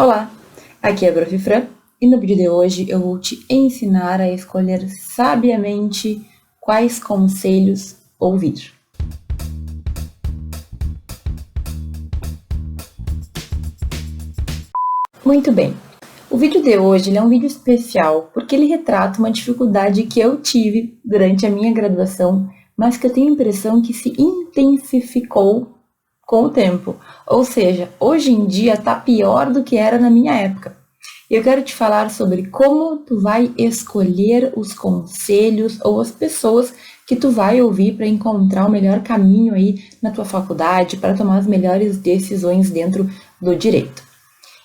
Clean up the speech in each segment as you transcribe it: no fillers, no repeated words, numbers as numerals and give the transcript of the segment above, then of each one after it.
Olá, aqui é a Prof. Fran e no vídeo de hoje eu vou te ensinar a escolher sabiamente quais conselhos ouvir. Muito bem, o vídeo de hoje é um vídeo especial porque ele retrata uma dificuldade que eu tive durante a minha graduação, mas que eu tenho a impressão que se intensificou com o tempo. Ou seja, hoje em dia está pior do que era na minha época. Eu quero te falar sobre como tu vai escolher os conselhos ou as pessoas que tu vai ouvir para encontrar o melhor caminho aí na tua faculdade, para tomar as melhores decisões dentro do direito.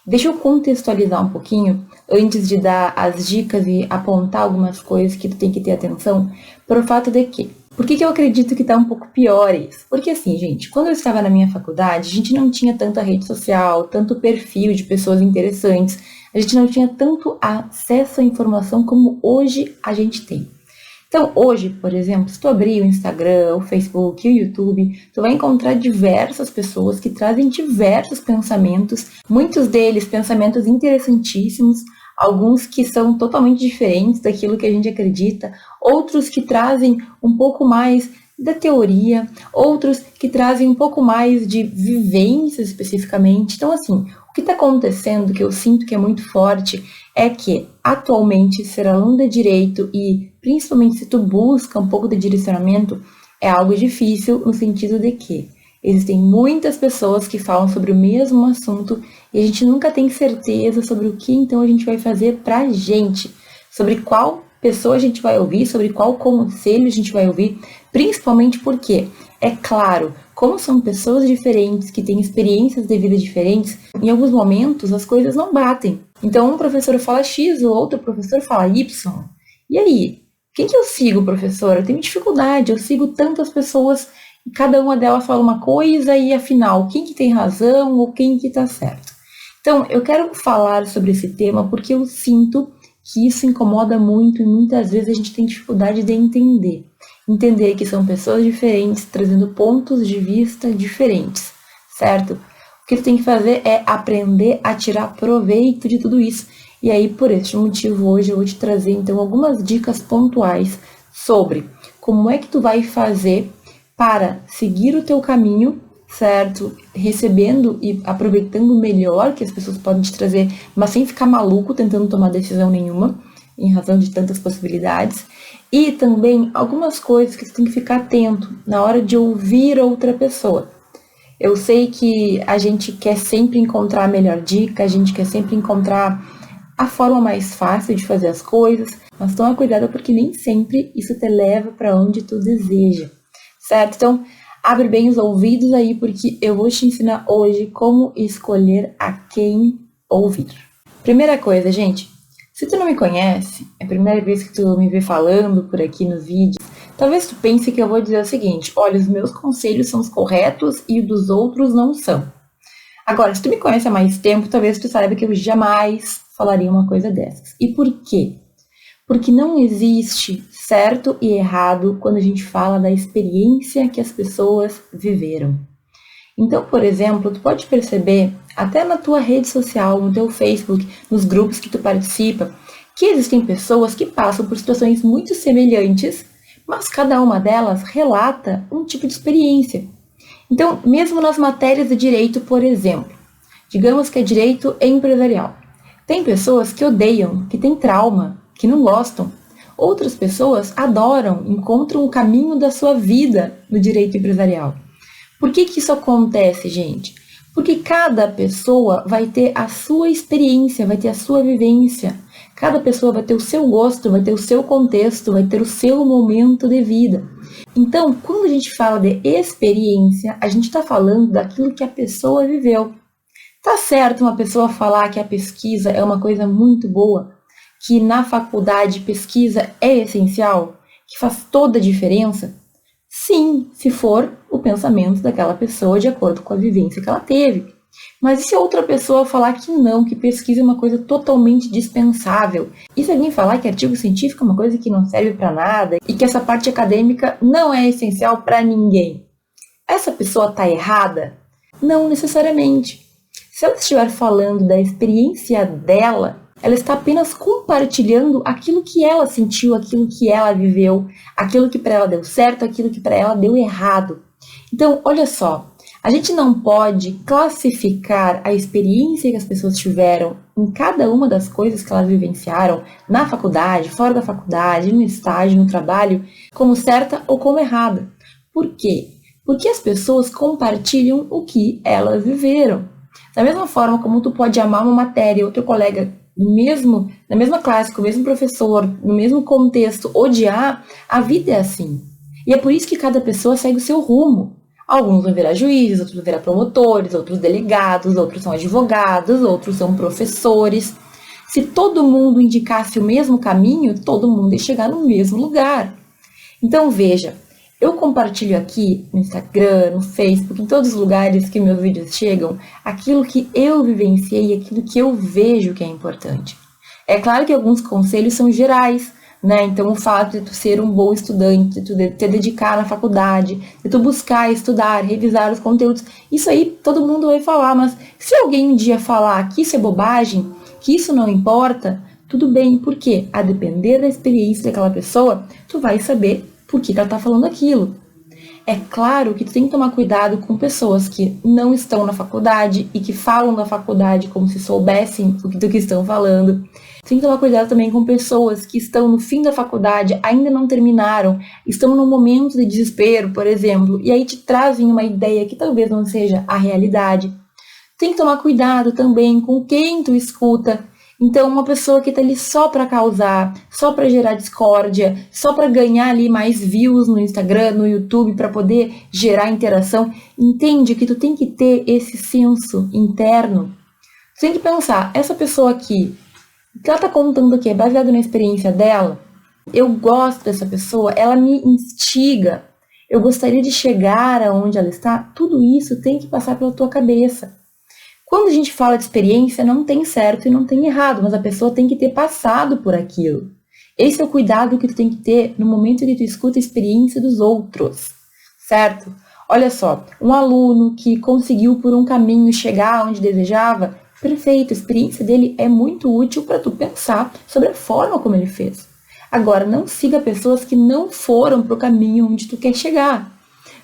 Deixa eu contextualizar um pouquinho antes de dar as dicas e apontar algumas coisas que tu tem que ter atenção, por fato de que por que eu acredito que tá um pouco pior isso? Porque assim, gente, quando eu estava na minha faculdade, a gente não tinha tanta rede social, tanto perfil de pessoas interessantes, a gente não tinha tanto acesso à informação como hoje a gente tem. Então, hoje, por exemplo, se tu abrir o Instagram, o Facebook, o YouTube, tu vai encontrar diversas pessoas que trazem diversos pensamentos, muitos deles pensamentos interessantíssimos, alguns que são totalmente diferentes daquilo que a gente acredita, outros que trazem um pouco mais da teoria, outros que trazem um pouco mais de vivências especificamente. Então, assim, o que está acontecendo, que eu sinto que é muito forte, é que atualmente ser aluno de direito e principalmente se tu busca um pouco de direcionamento, é algo difícil no sentido de que existem muitas pessoas que falam sobre o mesmo assunto e a gente nunca tem certeza sobre o que então a gente vai fazer pra gente, sobre qual pessoa a gente vai ouvir, sobre qual conselho a gente vai ouvir, principalmente porque, é claro, como são pessoas diferentes, que têm experiências de vida diferentes, em alguns momentos as coisas não batem. Então um professor fala X, o outro professor fala Y. E aí? Quem que eu sigo, professor? Eu tenho dificuldade, eu sigo tantas pessoas e cada uma delas fala uma coisa e afinal, quem que tem razão ou quem que tá certo? Então, eu quero falar sobre esse tema porque eu sinto que isso incomoda muito e muitas vezes a gente tem dificuldade de entender. Entender que são pessoas diferentes, trazendo pontos de vista diferentes, certo? O que tu tem que fazer é aprender a tirar proveito de tudo isso. E aí, por este motivo, hoje eu vou te trazer, então, algumas dicas pontuais sobre como é que tu vai fazer para seguir o teu caminho, certo? Recebendo e aproveitando o melhor que as pessoas podem te trazer, mas sem ficar maluco tentando tomar decisão nenhuma, em razão de tantas possibilidades. E também algumas coisas que você tem que ficar atento na hora de ouvir outra pessoa. Eu sei que a gente quer sempre encontrar a melhor dica, a gente quer sempre encontrar a forma mais fácil de fazer as coisas, mas toma cuidado porque nem sempre isso te leva para onde tu deseja, certo? Então, abre bem os ouvidos aí porque eu vou te ensinar hoje como escolher a quem ouvir. Primeira coisa, gente, se tu não me conhece, é a primeira vez que tu me vê falando por aqui nos vídeos, talvez tu pense que eu vou dizer o seguinte: olha, os meus conselhos são os corretos e os dos outros não são. Agora, se tu me conhece há mais tempo, talvez tu saiba que eu jamais falaria uma coisa dessas. E por quê? Porque não existe certo e errado quando a gente fala da experiência que as pessoas viveram. Então, por exemplo, tu pode perceber, até na tua rede social, no teu Facebook, nos grupos que tu participa, que existem pessoas que passam por situações muito semelhantes, mas cada uma delas relata um tipo de experiência. Então, mesmo nas matérias de direito, por exemplo, digamos que é direito empresarial. Tem pessoas que odeiam, que têm trauma, que não gostam. Outras pessoas adoram, encontram o caminho da sua vida no direito empresarial. Por que isso acontece, gente? Porque cada pessoa vai ter a sua experiência, vai ter a sua vivência. Cada pessoa vai ter o seu gosto, vai ter o seu contexto, vai ter o seu momento de vida. Então, quando a gente fala de experiência, a gente está falando daquilo que a pessoa viveu. Tá certo uma pessoa falar que a pesquisa é uma coisa muito boa, que na faculdade pesquisa é essencial, que faz toda a diferença? Sim, se for o pensamento daquela pessoa de acordo com a vivência que ela teve. Mas e se outra pessoa falar que não, que pesquisa é uma coisa totalmente dispensável? E se alguém falar que artigo científico é uma coisa que não serve para nada e que essa parte acadêmica não é essencial para ninguém? Essa pessoa está errada? Não necessariamente. Se ela estiver falando da experiência dela, ela está apenas compartilhando aquilo que ela sentiu, aquilo que ela viveu, aquilo que para ela deu certo, aquilo que para ela deu errado. Então, olha só, a gente não pode classificar a experiência que as pessoas tiveram em cada uma das coisas que elas vivenciaram, na faculdade, fora da faculdade, no estágio, no trabalho, como certa ou como errada. Por quê? Porque as pessoas compartilham o que elas viveram. Da mesma forma como tu pode amar uma matéria e outro colega na mesma classe, com o mesmo professor, no mesmo contexto, odiar, a vida é assim. E é por isso que cada pessoa segue o seu rumo. Alguns vão virar juízes, outros vão virar promotores, outros delegados, outros são advogados, outros são professores. Se todo mundo indicasse o mesmo caminho, todo mundo ia chegar no mesmo lugar. Então veja, eu compartilho aqui no Instagram, no Facebook, em todos os lugares que meus vídeos chegam, aquilo que eu vivenciei, aquilo que eu vejo que é importante. É claro que alguns conselhos são gerais, né? Então o fato de tu ser um bom estudante, de tu te dedicar na faculdade, de tu buscar estudar, revisar os conteúdos, isso aí todo mundo vai falar, mas se alguém um dia falar que isso é bobagem, que isso não importa, tudo bem, porque a depender da experiência daquela pessoa, tu vai saber por que ela está falando aquilo. É claro que tu tem que tomar cuidado com pessoas que não estão na faculdade e que falam da faculdade como se soubessem do que estão falando. Tu tem que tomar cuidado também com pessoas que estão no fim da faculdade, ainda não terminaram, estão num momento de desespero, por exemplo, e aí te trazem uma ideia que talvez não seja a realidade. Tem que tomar cuidado também com quem tu escuta. Então, uma pessoa que tá ali só para causar, só para gerar discórdia, só para ganhar ali mais views no Instagram, no YouTube, para poder gerar interação, entende que tu tem que ter esse senso interno. Tu tem que pensar, essa pessoa aqui, o que ela tá contando aqui é baseado na experiência dela? Eu gosto dessa pessoa, ela me instiga, eu gostaria de chegar aonde ela está? Tudo isso tem que passar pela tua cabeça. Quando a gente fala de experiência, não tem certo e não tem errado, mas a pessoa tem que ter passado por aquilo. Esse é o cuidado que tu tem que ter no momento que tu escuta a experiência dos outros, certo? Olha só, um aluno que conseguiu por um caminho chegar onde desejava, perfeito, a experiência dele é muito útil para tu pensar sobre a forma como ele fez. Agora, não siga pessoas que não foram para o caminho onde tu quer chegar.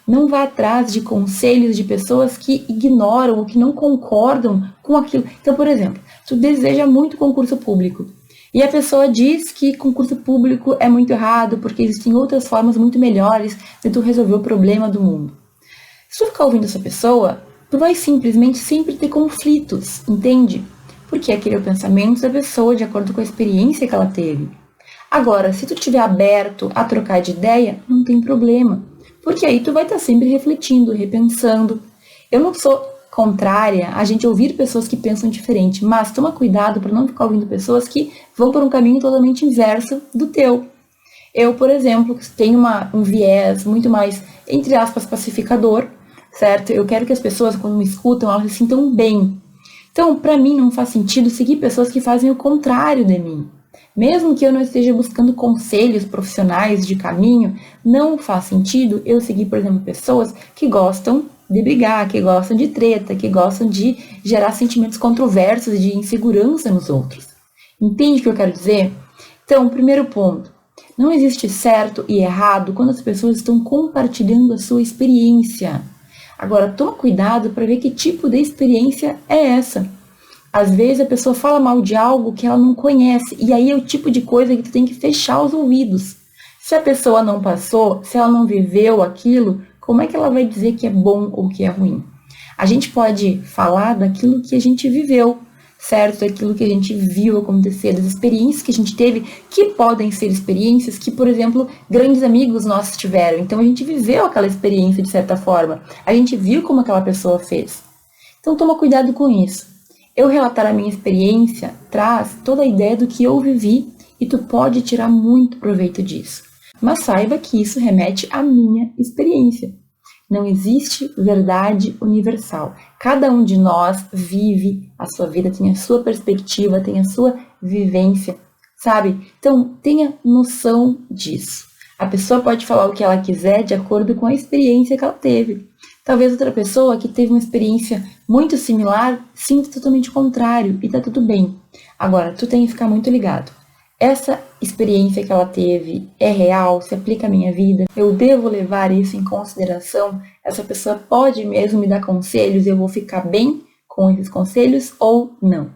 Não vá atrás de conselhos de pessoas que ignoram ou que não concordam com aquilo. Então, por exemplo, tu deseja muito concurso público e a pessoa diz que concurso público é muito errado porque existem outras formas muito melhores de tu resolver o problema do mundo. Se tu ficar ouvindo essa pessoa, tu vai simplesmente sempre ter conflitos, entende? Porque aquele é o pensamento da pessoa de acordo com a experiência que ela teve. Agora, se tu estiver aberto a trocar de ideia, não tem problema. Porque aí tu vai estar sempre refletindo, repensando. Eu não sou contrária a gente ouvir pessoas que pensam diferente, mas toma cuidado para não ficar ouvindo pessoas que vão por um caminho totalmente inverso do teu. Eu, por exemplo, tenho um viés muito mais, entre aspas, pacificador, certo? Eu quero que as pessoas, quando me escutam, elas se sintam bem. Então, para mim, não faz sentido seguir pessoas que fazem o contrário de mim. Mesmo que eu não esteja buscando conselhos profissionais de caminho, não faz sentido eu seguir, por exemplo, pessoas que gostam de brigar, que gostam de treta, que gostam de gerar sentimentos controversos e de insegurança nos outros. Entende o que eu quero dizer? Então, primeiro ponto, não existe certo e errado quando as pessoas estão compartilhando a sua experiência. Agora, toma cuidado para ver que tipo de experiência é essa. Às vezes a pessoa fala mal de algo que ela não conhece, e aí é o tipo de coisa que tu tem que fechar os ouvidos. Se a pessoa não passou, se ela não viveu aquilo, como é que ela vai dizer que é bom ou que é ruim? A gente pode falar daquilo que a gente viveu, certo? Daquilo que a gente viu acontecer, das experiências que a gente teve, que podem ser experiências que, por exemplo, grandes amigos nossos tiveram. Então a gente viveu aquela experiência de certa forma, a gente viu como aquela pessoa fez. Então toma cuidado com isso. Eu relatar a minha experiência traz toda a ideia do que eu vivi e tu pode tirar muito proveito disso. Mas saiba que isso remete à minha experiência. Não existe verdade universal. Cada um de nós vive a sua vida, tem a sua perspectiva, tem a sua vivência, sabe? Então, tenha noção disso. A pessoa pode falar o que ela quiser de acordo com a experiência que ela teve. Talvez outra pessoa que teve uma experiência muito similar sinta totalmente o contrário e tá tudo bem. Agora, tu tem que ficar muito ligado. Essa experiência que ela teve é real, se aplica à minha vida, eu devo levar isso em consideração, essa pessoa pode mesmo me dar conselhos e eu vou ficar bem com esses conselhos ou não.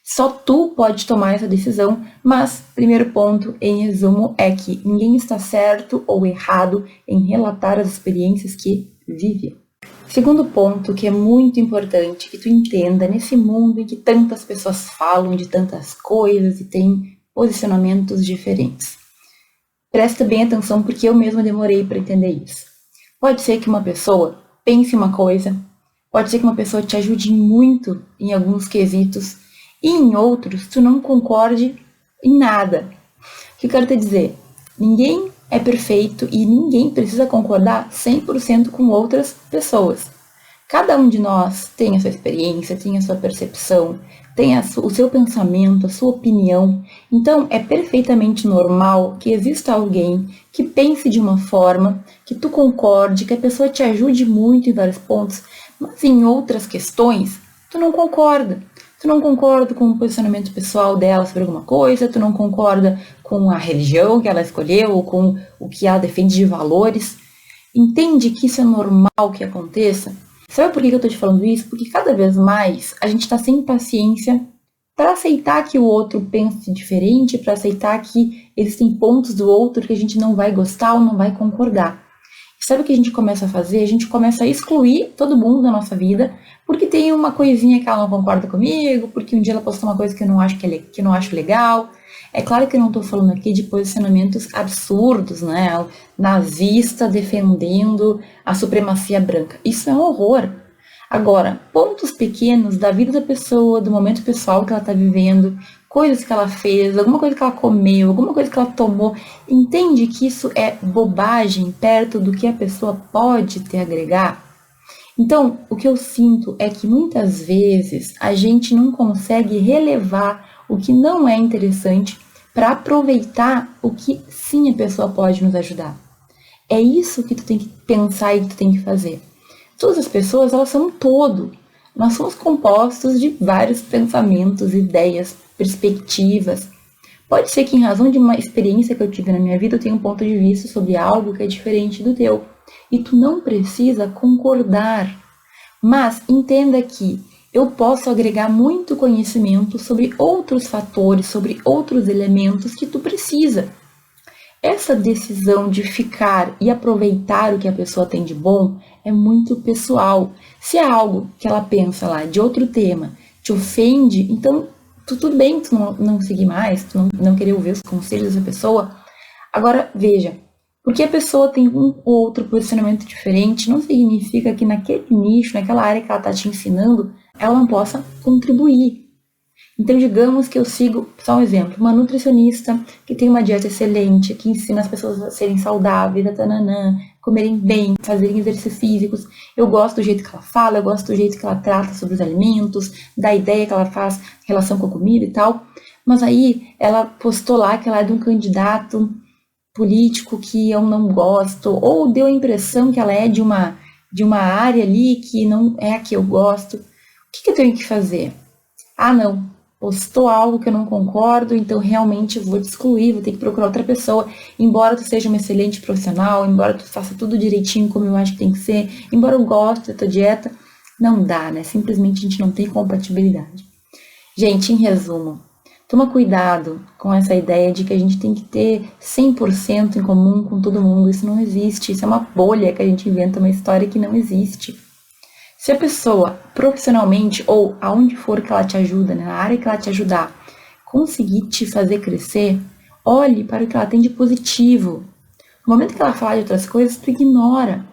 Só tu pode tomar essa decisão, mas primeiro ponto, em resumo, é que ninguém está certo ou errado em relatar as experiências que viveu. Segundo ponto, que é muito importante que tu entenda nesse mundo em que tantas pessoas falam de tantas coisas e tem posicionamentos diferentes. Presta bem atenção porque eu mesma demorei para entender isso. Pode ser que uma pessoa pense uma coisa, pode ser que uma pessoa te ajude muito em alguns quesitos e em outros tu não concorde em nada. O que eu quero te dizer? Ninguém é perfeito e ninguém precisa concordar 100% com outras pessoas. Cada um de nós tem a sua experiência, tem a sua percepção, tem o seu pensamento, a sua opinião. Então, é perfeitamente normal que exista alguém que pense de uma forma, que tu concorde, que a pessoa te ajude muito em vários pontos, mas em outras questões, tu não concorda. Tu não concorda com o posicionamento pessoal dela sobre alguma coisa, tu não concorda com a religião que ela escolheu, ou com o que ela defende de valores. Entende que isso é normal que aconteça? Sabe por que eu tô te falando isso? Porque cada vez mais a gente tá sem paciência para aceitar que o outro pense diferente, para aceitar que existem pontos do outro que a gente não vai gostar ou não vai concordar. E sabe o que a gente começa a fazer? A gente começa a excluir todo mundo da nossa vida, porque tem uma coisinha que ela não concorda comigo, porque um dia ela postou uma coisa que eu não acho que eu não acho legal. É claro que eu não estou falando aqui de posicionamentos absurdos, né? Nazista defendendo a supremacia branca. Isso é um horror. Agora, pontos pequenos da vida da pessoa, do momento pessoal que ela está vivendo, coisas que ela fez, alguma coisa que ela comeu, alguma coisa que ela tomou, entende que isso é bobagem perto do que a pessoa pode te agregar? Então, o que eu sinto é que muitas vezes a gente não consegue relevar o que não é interessante para aproveitar o que sim a pessoa pode nos ajudar. É isso que tu tem que pensar e que tu tem que fazer. Todas as pessoas, elas são um todo. Nós somos compostos de vários pensamentos, ideias, perspectivas. Pode ser que em razão de uma experiência que eu tive na minha vida, eu tenha um ponto de vista sobre algo que é diferente do teu. E tu não precisa concordar. Mas entenda que eu posso agregar muito conhecimento sobre outros fatores, sobre outros elementos que tu precisa. Essa decisão de ficar e aproveitar o que a pessoa tem de bom é muito pessoal. Se é algo que ela pensa lá de outro tema te ofende, então tudo bem tu não seguir mais, tu não querer ouvir os conselhos dessa pessoa. Agora, veja, porque a pessoa tem um ou outro posicionamento diferente, não significa que naquele nicho, naquela área que ela está te ensinando, ela não possa contribuir. Então, digamos que eu sigo, só um exemplo, uma nutricionista que tem uma dieta excelente, que ensina as pessoas a serem saudáveis, comerem bem, fazerem exercícios físicos. Eu gosto do jeito que ela fala, eu gosto do jeito que ela trata sobre os alimentos, da ideia que ela faz em relação com a comida e tal. Mas aí, ela postou lá que ela é de um candidato político que eu não gosto, ou deu a impressão que ela é de uma área ali que não é a que eu gosto. O que eu tenho que fazer? Ah, não, postou algo que eu não concordo, então realmente eu vou te excluir, vou ter que procurar outra pessoa, embora tu seja uma excelente profissional, embora tu faça tudo direitinho como eu acho que tem que ser, embora eu goste da tua dieta, não dá, né? Simplesmente a gente não tem compatibilidade. Gente, em resumo, toma cuidado com essa ideia de que a gente tem que ter 100% em comum com todo mundo. Isso não existe. Isso é uma bolha que a gente inventa uma história que não existe. Se a pessoa, profissionalmente ou aonde for que ela te ajuda, na área que ela te ajudar, conseguir te fazer crescer, olhe para o que ela tem de positivo. No momento que ela fala de outras coisas, tu ignora.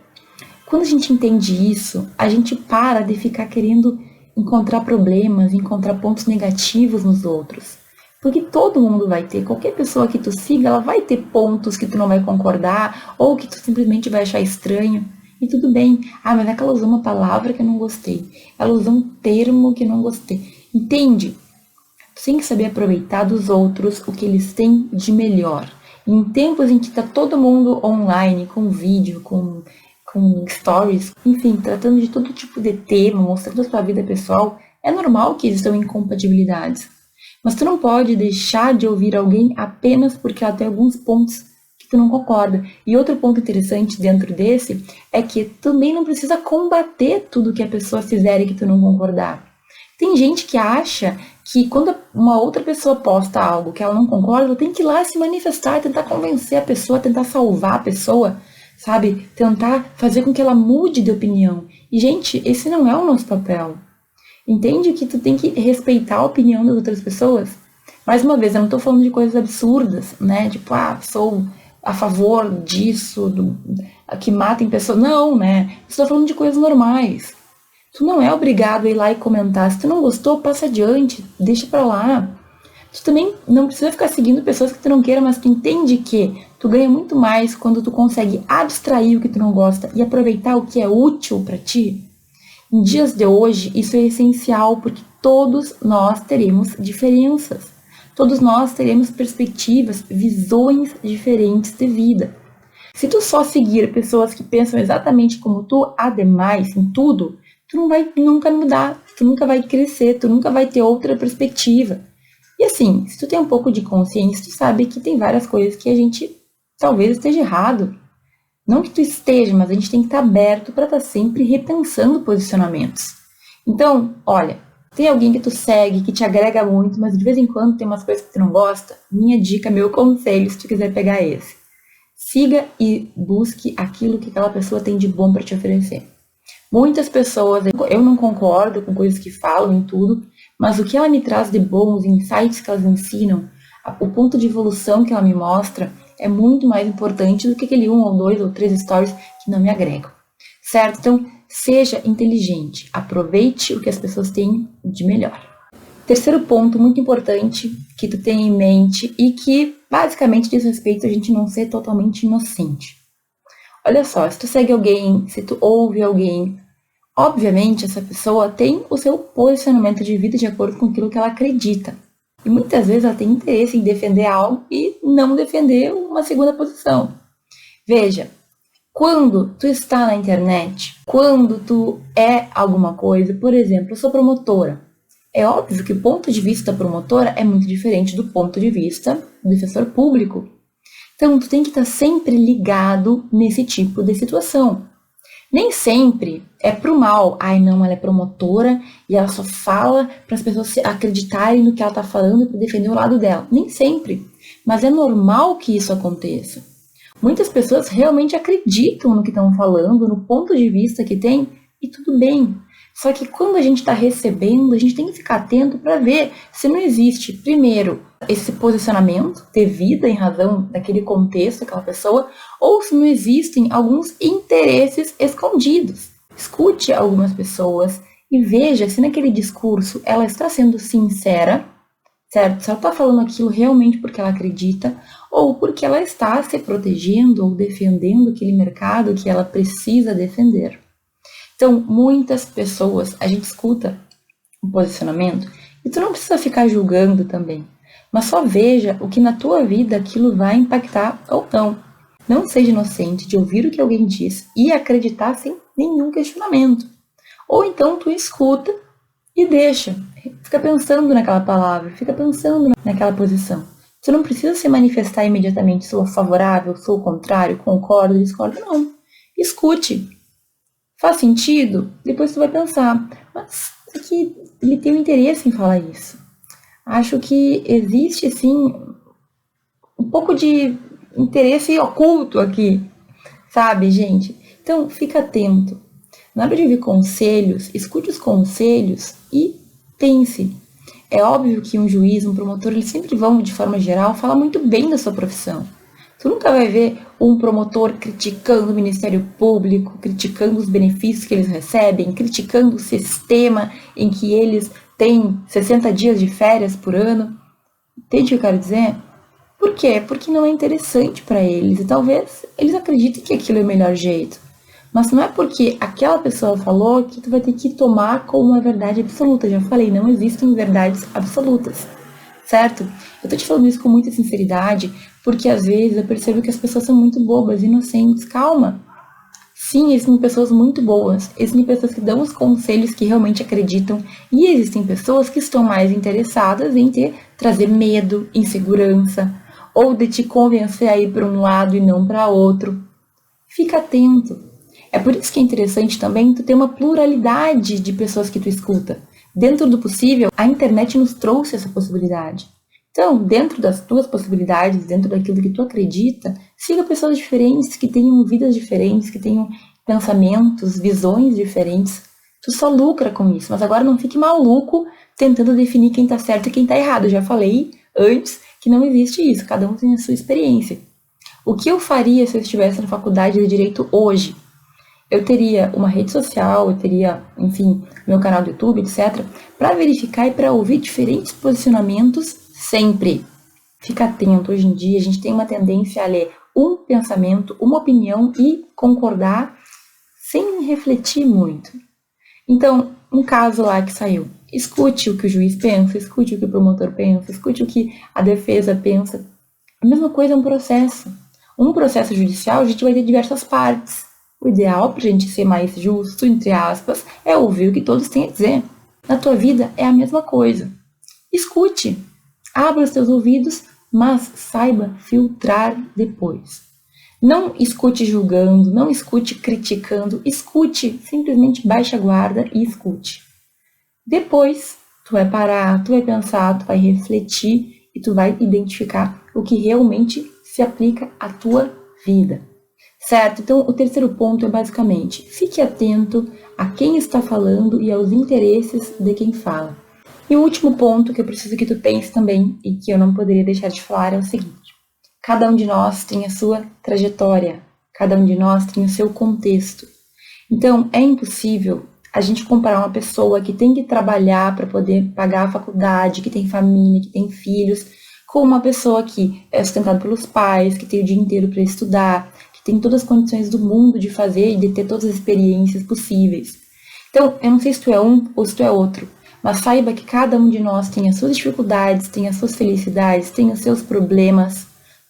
Quando a gente entende isso, a gente para de ficar querendo encontrar problemas, encontrar pontos negativos nos outros. Porque todo mundo vai ter, qualquer pessoa que tu siga, ela vai ter pontos que tu não vai concordar, ou que tu simplesmente vai achar estranho. E tudo bem. Ah, mas é que ela usou uma palavra que eu não gostei. Ela usou um termo que eu não gostei. Entende? Tu tem que saber aproveitar dos outros o que eles têm de melhor. E em tempos em que tá todo mundo online, com vídeo, com com stories, enfim, tratando de todo tipo de tema, mostrando a sua vida pessoal, é normal que existam incompatibilidades. Mas tu não pode deixar de ouvir alguém apenas porque ela tem alguns pontos que tu não concorda. E outro ponto interessante dentro desse é que também não precisa combater tudo que a pessoa fizer e que tu não concordar. Tem gente que acha que quando uma outra pessoa posta algo que ela não concorda, ela tem que ir lá se manifestar, tentar convencer a pessoa, tentar salvar a pessoa, sabe? Tentar fazer com que ela mude de opinião. E, gente, esse não é o nosso papel. Entende que tu tem que respeitar a opinião das outras pessoas? Mais uma vez, eu não tô falando de coisas absurdas, né? Tipo, sou a favor disso, que matem pessoas. Não, né? Estou falando de coisas normais. Tu não é obrigado a ir lá e comentar. Se tu não gostou, passa adiante, deixa pra lá. Tu também não precisa ficar seguindo pessoas que tu não queira, mas tu entende que tu ganha muito mais quando tu consegue abstrair o que tu não gosta e aproveitar o que é útil pra ti. Em dias de hoje, isso é essencial porque todos nós teremos diferenças. Todos nós teremos perspectivas, visões diferentes de vida. Se tu só seguir pessoas que pensam exatamente como tu, ademais, em tudo, tu não vai nunca mudar, tu nunca vai crescer, tu nunca vai ter outra perspectiva. E assim, se tu tem um pouco de consciência, tu sabe que tem várias coisas que a gente talvez esteja errado. Não que tu esteja, mas a gente tem que estar aberto para estar sempre repensando posicionamentos. Então, olha, tem alguém que tu segue, que te agrega muito, mas de vez em quando tem umas coisas que tu não gosta? Minha dica, meu conselho, se tu quiser pegar esse. Siga e busque aquilo que aquela pessoa tem de bom para te oferecer. Muitas pessoas, eu não concordo com coisas que falam em tudo, mas o que ela me traz de bom, os insights que elas ensinam, o ponto de evolução que ela me mostra, é muito mais importante do que aquele 1 ou 2 ou 3 stories que não me agregam, certo? Então, seja inteligente, aproveite o que as pessoas têm de melhor. Terceiro ponto muito importante que tu tenha em mente e que basicamente diz respeito a gente não ser totalmente inocente. Olha só, se tu segue alguém, se tu ouve alguém, obviamente essa pessoa tem o seu posicionamento de vida de acordo com aquilo que ela acredita. E muitas vezes ela tem interesse em defender algo e não defender uma segunda posição. Veja, quando tu está na internet, quando tu é alguma coisa, por exemplo, eu sou promotora. É óbvio que o ponto de vista da promotora é muito diferente do ponto de vista do defensor público. Então, tu tem que estar sempre ligado nesse tipo de situação. Nem sempre é pro mal. Ai, não, ela é promotora e ela só fala para as pessoas acreditarem no que ela tá falando para defender o lado dela. Nem sempre. Mas é normal que isso aconteça. Muitas pessoas realmente acreditam no que estão falando, no ponto de vista que tem, e tudo bem. Só que quando a gente está recebendo, a gente tem que ficar atento para ver se não existe, primeiro, esse posicionamento devido em razão daquele contexto daquela pessoa, ou se não existem alguns interesses escondidos. Escute algumas pessoas e veja se naquele discurso ela está sendo sincera, certo? Se ela está falando aquilo realmente porque ela acredita, ou porque ela está se protegendo ou defendendo aquele mercado que ela precisa defender. Então, muitas pessoas, a gente escuta um posicionamento e tu não precisa ficar julgando também, mas só veja o que na tua vida aquilo vai impactar ou não. Não seja inocente de ouvir o que alguém diz e acreditar sem nenhum questionamento. Ou então tu escuta e deixa, fica pensando naquela palavra, fica pensando naquela posição. Tu não precisa se manifestar imediatamente, sou favorável, sou contrário, concordo, discordo, não. Escute. Faz sentido? Depois tu vai pensar, mas é que ele tem um interesse em falar isso. Acho que existe, sim, um pouco de interesse oculto aqui, sabe, gente? Então, fica atento. Na hora de ouvir conselhos, escute os conselhos e pense. É óbvio que um juiz, um promotor, eles sempre vão, de forma geral, falar muito bem da sua profissão. Tu nunca vai ver um promotor criticando o Ministério Público, criticando os benefícios que eles recebem, criticando o sistema em que eles têm 60 dias de férias por ano. Entende o que eu quero dizer? Por quê? Porque não é interessante para eles e talvez eles acreditem que aquilo é o melhor jeito. Mas não é porque aquela pessoa falou que tu vai ter que tomar como uma verdade absoluta. Já falei, não existem verdades absolutas. Certo? Eu tô te falando isso com muita sinceridade, porque às vezes eu percebo que as pessoas são muito bobas, inocentes. Calma. Sim, existem pessoas muito boas, existem pessoas que dão os conselhos que realmente acreditam, e existem pessoas que estão mais interessadas em trazer medo, insegurança, ou de te convencer a ir para um lado e não para outro. Fica atento. É por isso que é interessante também tu ter uma pluralidade de pessoas que tu escuta. Dentro do possível, a internet nos trouxe essa possibilidade. Então, dentro das tuas possibilidades, dentro daquilo que tu acredita, siga pessoas diferentes, que tenham vidas diferentes, que tenham pensamentos, visões diferentes. Tu só lucra com isso, mas agora não fique maluco tentando definir quem tá certo e quem tá errado. Eu já falei antes que não existe isso, cada um tem a sua experiência. O que eu faria se eu estivesse na faculdade de Direito hoje? Eu teria uma rede social, eu teria, enfim, meu canal do YouTube, etc., para verificar e para ouvir diferentes posicionamentos sempre. Fica atento, hoje em dia a gente tem uma tendência a ler um pensamento, uma opinião e concordar sem refletir muito. Então, um caso lá que saiu, escute o que o juiz pensa, escute o que o promotor pensa, escute o que a defesa pensa. A mesma coisa é um processo. Um processo judicial, a gente vai ter diversas partes. O ideal, para a gente ser mais justo, entre aspas, é ouvir o que todos têm a dizer. Na tua vida é a mesma coisa. Escute, abra os teus ouvidos, mas saiba filtrar depois. Não escute julgando, não escute criticando, escute, simplesmente baixe a guarda e escute. Depois, tu vai parar, tu vai pensar, tu vai refletir e tu vai identificar o que realmente se aplica à tua vida. Certo? Então, o terceiro ponto é basicamente, fique atento a quem está falando e aos interesses de quem fala. E o último ponto que eu preciso que tu pense também, e que eu não poderia deixar de falar, é o seguinte. Cada um de nós tem a sua trajetória, cada um de nós tem o seu contexto. Então, é impossível a gente comparar uma pessoa que tem que trabalhar para poder pagar a faculdade, que tem família, que tem filhos, com uma pessoa que é sustentada pelos pais, que tem o dia inteiro para estudar, que tem todas as condições do mundo de fazer e de ter todas as experiências possíveis. Então, eu não sei se tu é um ou se tu é outro, mas saiba que cada um de nós tem as suas dificuldades, tem as suas felicidades, tem os seus problemas.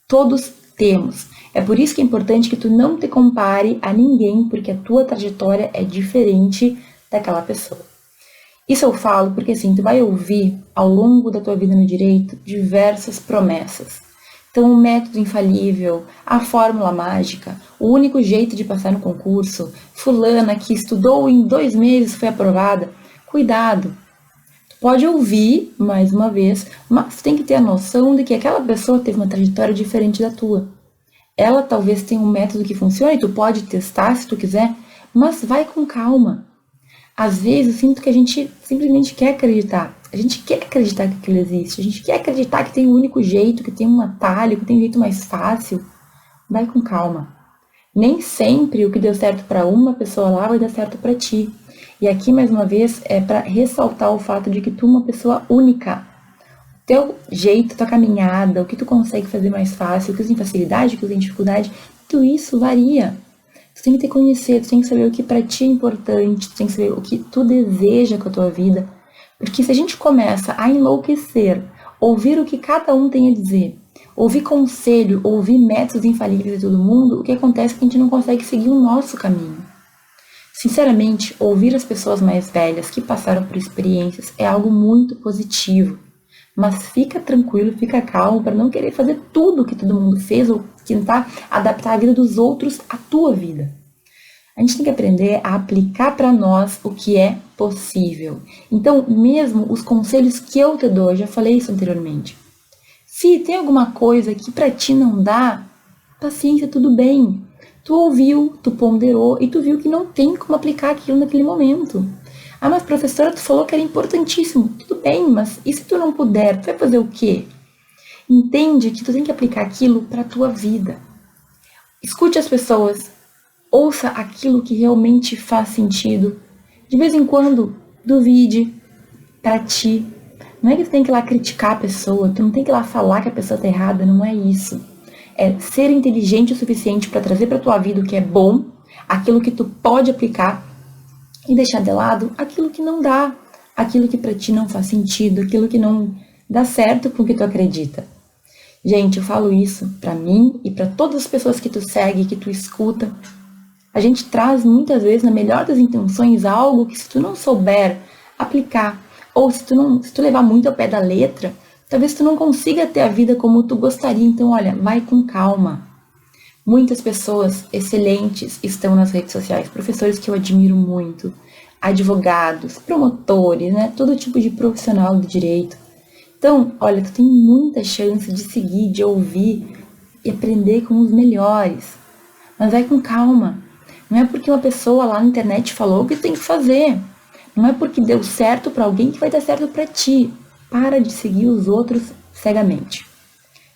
Todos temos. É por isso que é importante que tu não te compare a ninguém, porque a tua trajetória é diferente daquela pessoa. Isso eu falo porque assim, tu vai ouvir ao longo da tua vida no direito diversas promessas. Então, o método infalível, a fórmula mágica, o único jeito de passar no concurso, fulana que estudou em 2 meses foi aprovada. Cuidado! Tu pode ouvir, mais uma vez, mas tem que ter a noção de que aquela pessoa teve uma trajetória diferente da tua. Ela talvez tenha um método que funcione, tu pode testar se tu quiser, mas vai com calma. Às vezes eu sinto que a gente simplesmente quer acreditar. A gente quer acreditar que aquilo existe. A gente quer acreditar que tem um único jeito, que tem um atalho, que tem um jeito mais fácil. Vai com calma. Nem sempre o que deu certo para uma pessoa lá vai dar certo para ti. E aqui, mais uma vez, é para ressaltar o fato de que tu é uma pessoa única. O teu jeito, tua caminhada, o que tu consegue fazer mais fácil, o que tu tem facilidade, o que tu tem dificuldade, tudo isso varia. Tu tem que te conhecer, tu tem que saber o que pra ti é importante, tu tem que saber o que tu deseja com a tua vida. Porque se a gente começa a enlouquecer, ouvir o que cada um tem a dizer, ouvir conselho, ouvir métodos infalíveis de todo mundo, o que acontece é que a gente não consegue seguir o nosso caminho. Sinceramente, ouvir as pessoas mais velhas que passaram por experiências é algo muito positivo. Mas fica tranquilo, fica calmo para não querer fazer tudo o que todo mundo fez ou tentar adaptar a vida dos outros à tua vida. A gente tem que aprender a aplicar para nós o que é possível. Então, mesmo os conselhos que eu te dou, eu já falei isso anteriormente. Se tem alguma coisa que para ti não dá, paciência, tudo bem. Tu ouviu, tu ponderou e tu viu que não tem como aplicar aquilo naquele momento. Ah, mas professora, tu falou que era importantíssimo. Tudo bem, mas e se tu não puder, tu vai fazer o quê? Entende que tu tem que aplicar aquilo para a tua vida. Escute as pessoas. Ouça aquilo que realmente faz sentido. De vez em quando, duvide para ti. Não é que tu tem que ir lá criticar a pessoa, tu não tem que ir lá falar que a pessoa tá errada, não é isso. É ser inteligente o suficiente para trazer para tua vida o que é bom, aquilo que tu pode aplicar e deixar de lado aquilo que não dá, aquilo que para ti não faz sentido, aquilo que não dá certo com o que tu acredita. Gente, eu falo isso para mim e para todas as pessoas que tu segue, que tu escuta. A gente traz muitas vezes, na melhor das intenções, algo que se tu não souber aplicar, ou se tu levar muito ao pé da letra, talvez tu não consiga ter a vida como tu gostaria. Então, olha, vai com calma. Muitas pessoas excelentes estão nas redes sociais, professores que eu admiro muito, advogados, promotores, né? Todo tipo de profissional do direito. Então, olha, tu tem muita chance de seguir, de ouvir e aprender com os melhores. Mas vai com calma. Não é porque uma pessoa lá na internet falou que tem que fazer. Não é porque deu certo para alguém que vai dar certo para ti. Para de seguir os outros cegamente.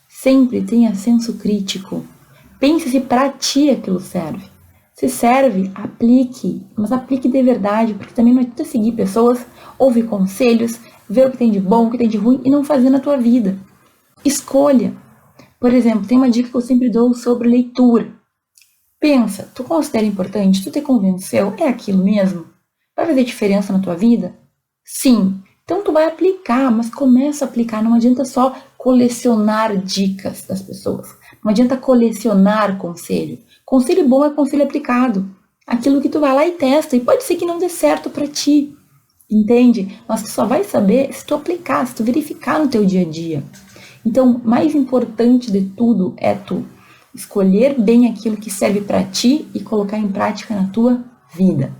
Sempre tenha senso crítico. Pense se para ti aquilo serve. Se serve, aplique. Mas aplique de verdade, porque também não adianta seguir pessoas, ouvir conselhos, ver o que tem de bom, o que tem de ruim e não fazer na tua vida. Escolha. Por exemplo, tem uma dica que eu sempre dou sobre leitura. Pensa, tu considera importante? Tu te convenceu? É aquilo mesmo? Vai fazer diferença na tua vida? Sim. Então tu vai aplicar, mas começa a aplicar. Não adianta só colecionar dicas das pessoas. Não adianta colecionar conselho. Conselho bom é conselho aplicado. Aquilo que tu vai lá e testa. E pode ser que não dê certo para ti. Entende? Mas tu só vai saber se tu aplicar, se tu verificar no teu dia a dia. Então, mais importante de tudo é tu escolher bem aquilo que serve para ti e colocar em prática na tua vida.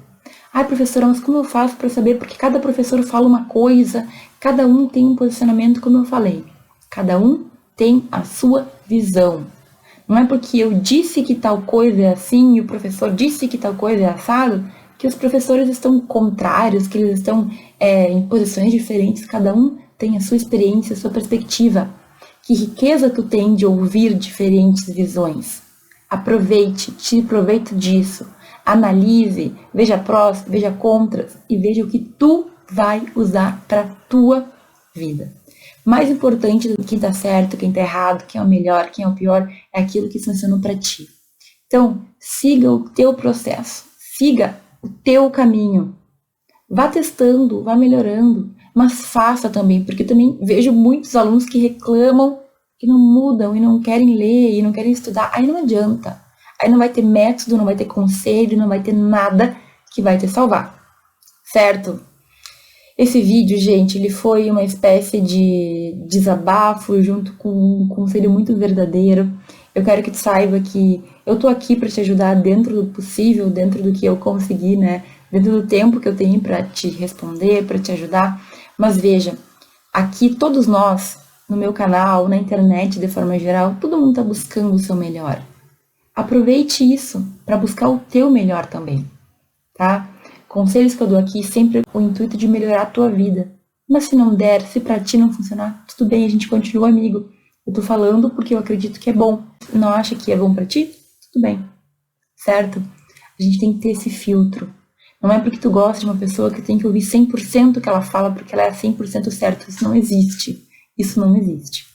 Ai, professora, mas como eu faço para saber? Porque cada professor fala uma coisa, cada um tem um posicionamento, como eu falei. Cada um tem a sua visão. Não é porque eu disse que tal coisa é assim e o professor disse que tal coisa é assado, que os professores estão contrários, que eles estão em posições diferentes. Cada um tem a sua experiência, a sua perspectiva. Que riqueza tu tem de ouvir diferentes visões. Aproveite, tire proveito disso. Analise, veja prós, veja contras e veja o que tu vai usar para tua vida. Mais importante do que tá certo, quem tá errado, quem é o melhor, quem é o pior, é aquilo que funcionou para ti. Então, siga o teu processo, siga o teu caminho. Vá testando, vá melhorando, mas faça também, porque eu também vejo muitos alunos que reclamam e não mudam, e não querem ler, e não querem estudar. Aí não adianta. Aí não vai ter método, não vai ter conselho, não vai ter nada que vai te salvar. Certo? Esse vídeo, gente, ele foi uma espécie de desabafo junto com um conselho muito verdadeiro. Eu quero que tu saiba que eu tô aqui para te ajudar dentro do possível, dentro do que eu conseguir, né? Dentro do tempo que eu tenho para te responder, para te ajudar. Mas veja, aqui todos nós, no meu canal, na internet de forma geral, todo mundo está buscando o seu melhor. Aproveite isso para buscar o teu melhor também, tá? Conselhos que eu dou aqui sempre com o intuito de melhorar a tua vida. Mas se não der, se para ti não funcionar, tudo bem, a gente continua amigo. Eu tô falando porque eu acredito que é bom. Não acha que é bom para ti? Tudo bem, certo? A gente tem que ter esse filtro. Não é porque tu gosta de uma pessoa que tem que ouvir 100% o que ela fala porque ela é 100% certa. Isso não existe. Isso não existe.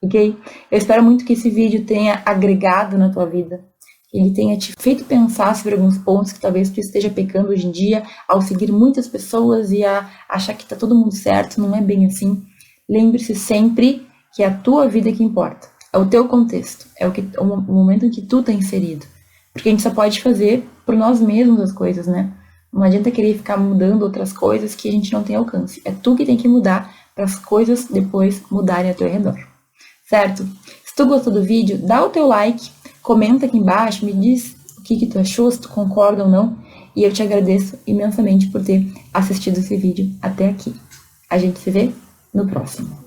Ok? Eu espero muito que esse vídeo tenha agregado na tua vida. Que ele tenha te feito pensar sobre alguns pontos que talvez tu esteja pecando hoje em dia ao seguir muitas pessoas e a achar que tá todo mundo certo. Não é bem assim. Lembre-se sempre que é a tua vida que importa. É o teu contexto. É o momento em que tu tá inserido. Porque a gente só pode fazer por nós mesmos as coisas, né? Não adianta querer ficar mudando outras coisas que a gente não tem alcance. É tu que tem que mudar para as coisas depois mudarem ao teu redor. Certo? Se tu gostou do vídeo, dá o teu like, comenta aqui embaixo, me diz o que tu achou, se tu concorda ou não. E eu te agradeço imensamente por ter assistido esse vídeo até aqui. A gente se vê no próximo.